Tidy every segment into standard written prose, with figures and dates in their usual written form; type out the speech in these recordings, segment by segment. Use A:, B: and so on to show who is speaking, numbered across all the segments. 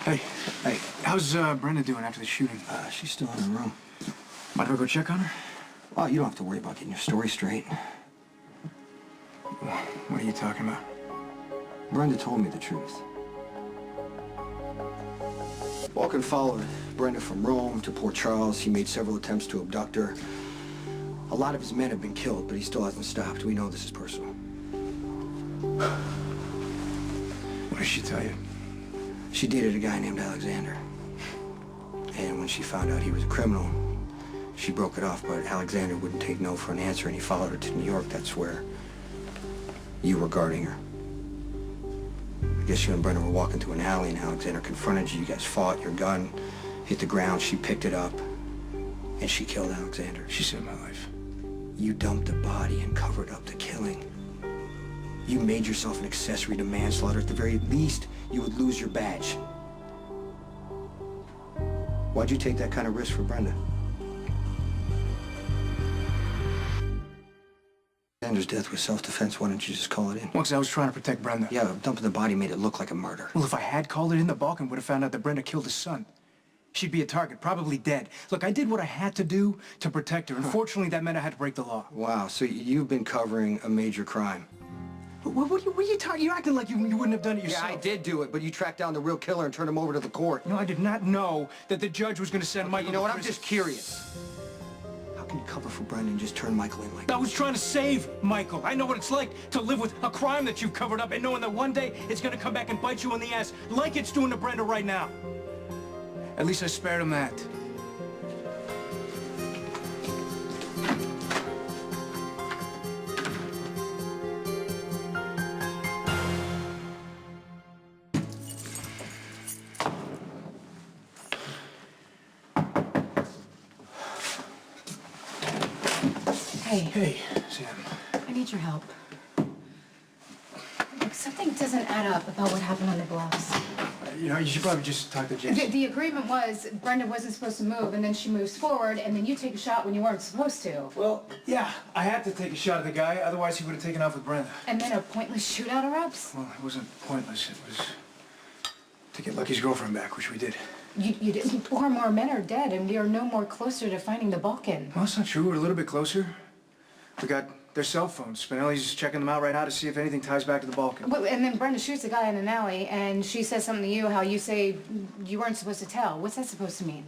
A: Hey, hey, how's Brenda doing after the shooting?
B: She's still in her room.
A: Might I go check on her?
B: Well, you don't have to worry about getting your story straight.
A: What are you talking about?
B: Brenda told me the truth. Balkan followed Brenda from Rome to Port Charles. He made several attempts to abduct her. A lot of his men have been killed, but he still hasn't stopped. We know this is personal.
A: What did she tell you?
B: She dated a guy named Alexander. And when she found out he was a criminal, she broke it off, but Alexander wouldn't take no for an answer, and he followed her to New York. That's where you were guarding her. I guess you and Brenda were walking through an alley, and Alexander confronted you. You guys fought. Your gun hit the ground. She picked it up, and she killed Alexander.
A: She saved my life.
B: You dumped the body and covered up the killing. You made yourself an accessory to manslaughter. At the very least, you would lose your badge. Why'd you take that kind of risk for Brenda? Alexander's death was self-defense. Why didn't you just call it in?
A: Well, 'cause I was trying to protect Brenda.
B: Yeah, dumping the body made it look like a murder.
A: Well, if I had called it in, the Balkan would have found out that Brenda killed his son. She'd be a target, probably dead. Look, I did what I had to do to protect her. Unfortunately, that meant I had to break the law.
B: Wow, so you've been covering a major crime.
A: What are you talking? You're acting like you wouldn't have done it yourself.
B: Yeah, I did do it, but you tracked down the real killer and turned him over to the court.
A: No, I did not know that the judge was going to send Michael
B: You know what?
A: to
B: I'm
A: prison.
B: just curious. How can you cover for Brenda and just turn Michael in like that?
A: I was trying to save Michael. I know what it's like to live with a crime that you've covered up and knowing that one day it's going to come back and bite you in the ass like it's doing to Brenda right now. At least I spared him that. Hey, Sam.
C: I need your help. Look, something doesn't add up about what happened on the bluffs.
A: You know, you should probably just talk to Jason.
C: The agreement was Brenda wasn't supposed to move, and then she moves forward, and then you take a shot when you weren't supposed to.
A: Well, yeah, I had to take a shot at the guy, otherwise he would have taken off with Brenda.
C: And then a pointless shootout erupts?
A: Well, it wasn't pointless. It was to get Lucky's girlfriend back, which we did.
C: You didn't. 4 more men are dead, and we are no more closer to finding the Balkan.
A: Well, that's not true. We're a little bit closer. We got their cell phones. Spinelli's just checking them out right now to see if anything ties back to the Balkan.
C: Well, and then Brenda shoots a guy in an alley, and she says something to you, how you say you weren't supposed to tell. What's that supposed to mean?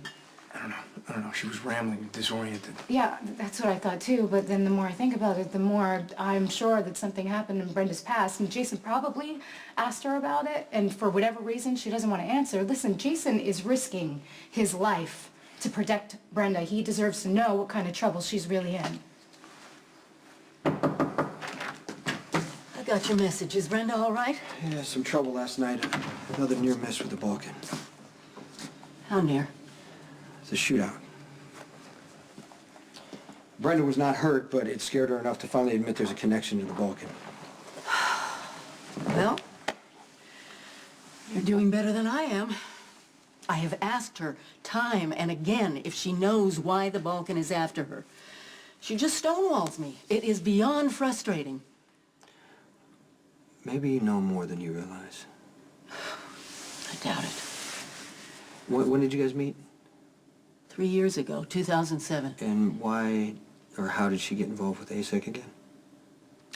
A: I don't know. She was rambling, disoriented.
C: Yeah, that's what I thought too, but then the more I think about it, the more I'm sure that something happened in Brenda's past, and Jason probably asked her about it, and for whatever reason, she doesn't want to answer. Listen, Jason is risking his life to protect Brenda. He deserves to know what kind of trouble she's really in.
D: I got your message. Is Brenda all right?
B: Yeah, some trouble last night. Another near miss with the Balkan.
D: How near?
B: The shootout. Brenda was not hurt, but it scared her enough to finally admit there's a connection to the Balkan.
D: Well, you're doing better than I am. I have asked her time and again if she knows why the Balkan is after her. She just stonewalls me. It is beyond frustrating.
B: Maybe you know more than you realize.
D: I doubt it.
B: When did you guys meet?
D: 3 years ago, 2007.
B: And why or how did she get involved with ASEC again?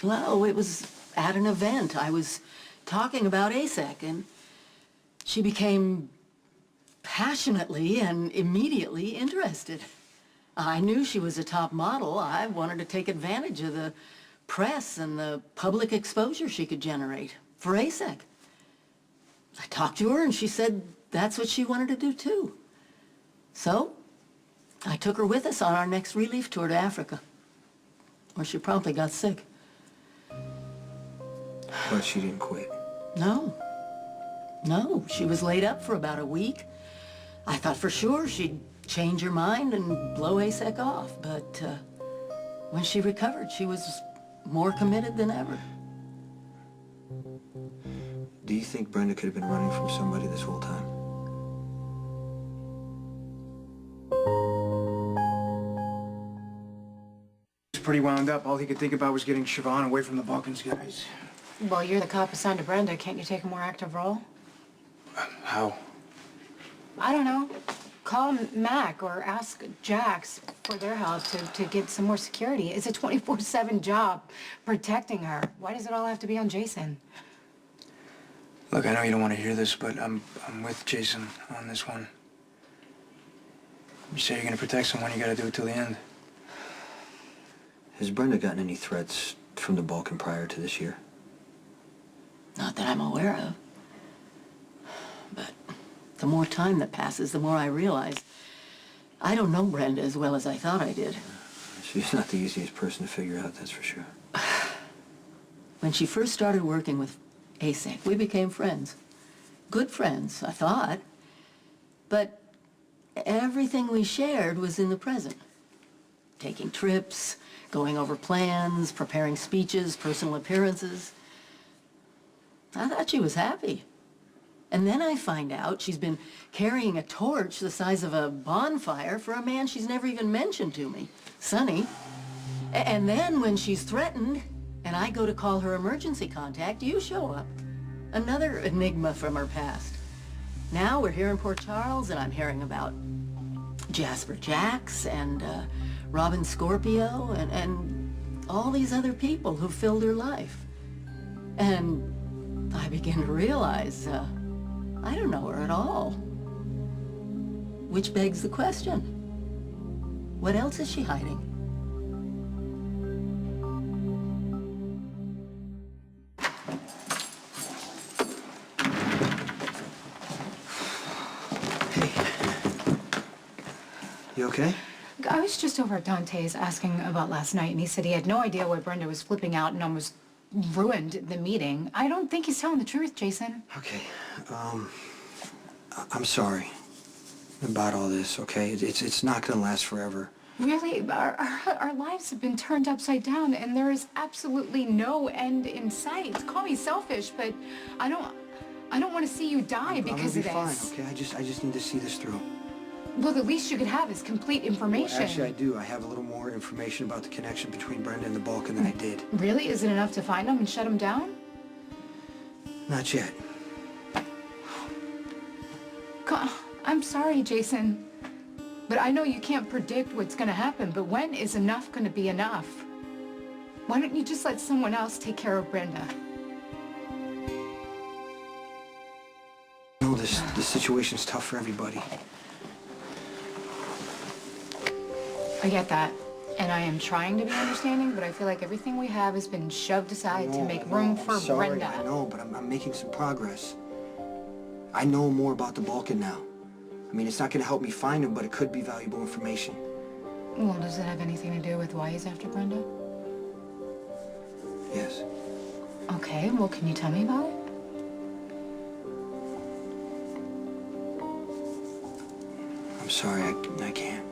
D: Well, it was at an event. I was talking about ASEC, and she became passionately and immediately interested. I knew she was a top model. I wanted to take advantage of the press and the public exposure she could generate for ASEC. I talked to her, and she said that's what she wanted to do, too. So, I took her with us on our next relief tour to Africa, where she promptly got sick.
B: But she didn't quit.
D: No. No, she was laid up for about a week. I thought for sure she'd change her mind and blow ASEC off, but when she recovered, she was more committed than ever.
B: Do you think Brenda could have been running from somebody this whole time?
A: Pretty wound up. All he could think about was getting Siobhan away from the Balkans guys.
C: Well, you're the cop assigned to Brenda. Can't you take a more active role?
A: How?
C: I don't know, call Mac or ask Jax for their help to get some more security. It's a 24/7 job protecting her. Why does it all have to be on Jason?
B: Look, I know you don't want to hear this, but I'm with Jason on this one. You say you're going to protect someone, you got to do it till the end. Has Brenda gotten any threats from the Balkan prior to this year?
D: Not that I'm aware of. But the more time that passes, the more I realize I don't know Brenda as well as I thought I did.
B: She's not the easiest person to figure out, that's for sure.
D: When she first started working with ASEC, we became friends. Good friends, I thought. But everything we shared was in the present. Taking trips, going over plans, preparing speeches, personal appearances. I thought she was happy. And then I find out she's been carrying a torch the size of a bonfire for a man she's never even mentioned to me, Sonny. And then when she's threatened, and I go to call her emergency contact, you show up. Another enigma from her past. Now we're here in Port Charles, and I'm hearing about Jasper Jax and Robin Scorpio and all these other people who filled her life. And I begin to realize I don't know her at all. Which begs the question, what else is she hiding?
B: You okay?
C: I was just over at Dante's asking about last night, and he said he had no idea why Brenda was flipping out and almost ruined the meeting. I don't think he's telling the truth, Jason.
B: Okay, I'm sorry about all this, okay? It's not gonna last forever.
C: Really, our lives have been turned upside down, and there is absolutely no end in sight. Call me selfish, but I don't want to see you die because of this.
B: I'm gonna be fine, okay? I just need to see this through.
C: Well, the least you could have is complete information.
B: Well, actually, I do. I have a little more information about the connection between Brenda and the Balkan than I did.
C: Really? Is it enough to find him and shut him down?
B: Not yet.
C: I'm sorry, Jason, but I know you can't predict what's going to happen, but when is enough going to be enough? Why don't you just let someone else take care of Brenda?
B: No, this situation's tough for everybody.
C: I get that, and I am trying to be understanding, but I feel like everything we have has been shoved aside to make room for Brenda.
B: I know, but I'm making some progress. I know more about the Balkan now. I mean, it's not going to help me find him, but it could be valuable information.
C: Well, does it have anything to do with why he's after Brenda?
B: Yes.
C: Okay, well, can you tell me about it?
B: I'm sorry, I can't.